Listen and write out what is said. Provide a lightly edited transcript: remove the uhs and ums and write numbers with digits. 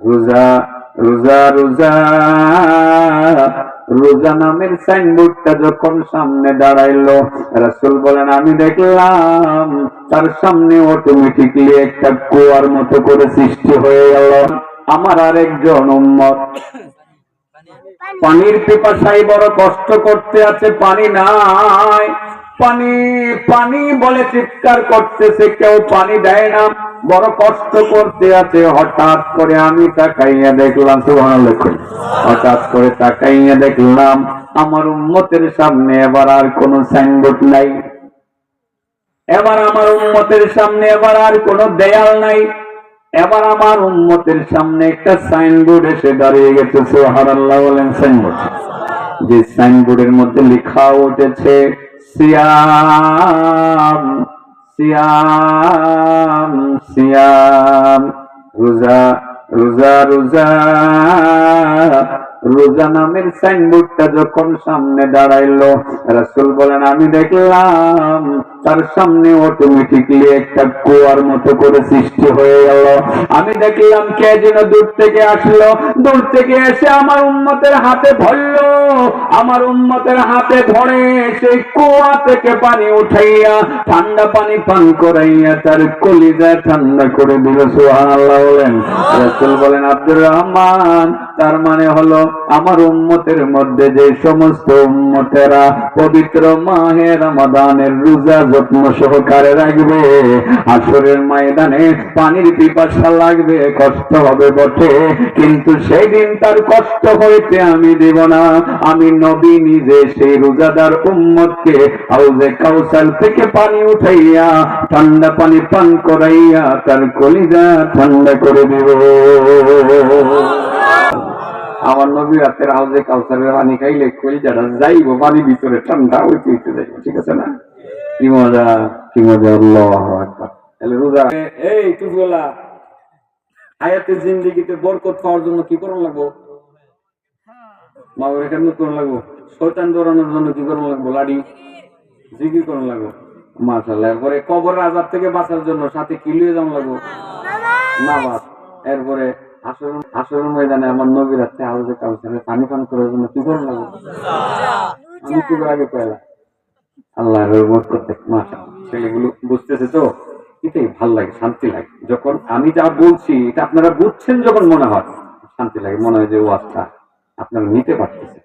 রোজা রোজা রোজা রোজা নামের সাইনবোর্ডটা যখন সামনে দাঁড়াইলো, রাসূল বলেন আমি দেখলাম তার সামনে অটোমেটিকলি একটা কুয়ার মতো করে সৃষ্টি হয়ে গেল। আমার আরেকজন উম্মত পানির পিপাসায় বড় কষ্ট করতে আছে, পানি নাই, পানি পানি বলে চিৎকার করতেছে, কেউ পানি দেয় না, বড় কষ্ট করতে আছে। হঠাৎ করে আমি তাকাইয়া দেখলাম, সুবহানাল্লাহ, হঠাৎ করে তাকাইয়া দেখলাম আমার উম্মতের সামনে এবার আর কোন সাইনবোর্ড নাই, এবার আমার উম্মতের সামনে এবার আর কোন দেয়াল নাই, এবার আমার উম্মতের সামনে একটা সাইনবোর্ড এসে দাঁড়িয়ে গেছে। সুবহানাল্লাহ বলেন। সাইনবোর্ড, যে সাইনবোর্ডের মধ্যে লেখা উঠেছে সিয়াম সিয়াম সিয়াম, রোজা রোজা রোজা। রোজা নামের সাইনবোর্ডটা যখন সামনে দাঁড়াইলো, রাসূল বলেন আমি দেখলাম তার সামনে অটোমেটিকলি একটা কুয়ার মতো করে সৃষ্টি হয়ে গেল। আমি দেখলাম কে যেন দূর থেকে আসলো, দূর থেকে এসে আমার উম্মতের হাতে ধরলো, আমার উম্মতের হাতে ধরে সেই কুয়া থেকে পানি উঠাইয়া ঠান্ডা পানি পান করাইয়া তার কলিজা ঠান্ডা করে দিল। সুবহানাল্লাহ বলেন। রাসূল বলেন আব্দুর রহমান, তার মানে হলো আমার উম্মতের মধ্যে যে সমস্ত উম্মতেরা পবিত্র মাহে রমাদানের রোজা যত্ন সহকারে রাখবে, হাসরের ময়দানে পানির পিপাসা লাগবে, কষ্ট হবে বটে, কিন্তু সেই দিন তার কষ্ট হইতে আমি দেব না। আমি নবী নিজে সেই রোজাদার উম্মতকে হাউজে কাউসার থেকে পানি উঠাইয়া ঠান্ডা পানি পান করাইয়া তার কলিজা ঠান্ডা করে দেব। আমার নবী রাতের হাউজে কাউসারের পানি খাইলে কলিজাটা যাইব পানি ভিতরে ঠান্ডা হইতে হইতে যাইব। ঠিক আছে না? কি মজা, কি মজা। আল্লাহু আকবার। তাহলে রোজা এই তুফলা হায়াতের জিন্দেগিতে বরকত পাওয়ার জন্য কি করণ লাগবো? মাওরে কেন করণ লাগবো? শয়তান দৌড়ানোর জন্য কি করণ লাগবো? লাড়ি জিকির করণ লাগবো। মাশাআল্লাহ। এরপরে কবরের আযাব থেকে বাঁচার জন্য সাথে কি লিয়ে যাওয়া লাগবো? নামাজ। এরপরে হাসরের ময়দানে আমার নবীর হাতে হাউজে কাউসারে পানি পান করার জন্য কি করণ লাগবো? আমি কি আগে পেলাম আল্লাহর রহমত করতে। মাশাআল্লাহ। ছেলেগুলো বুঝতেছে তো, এটাই ভাল লাগে, শান্তি লাগে। যখন আমি যা বলছি এটা আপনারা বুঝছেন, যখন মনে হয় শান্তি লাগে, মনে হয় যে ও আচ্ছা আপনারা নিতে পারতেছে।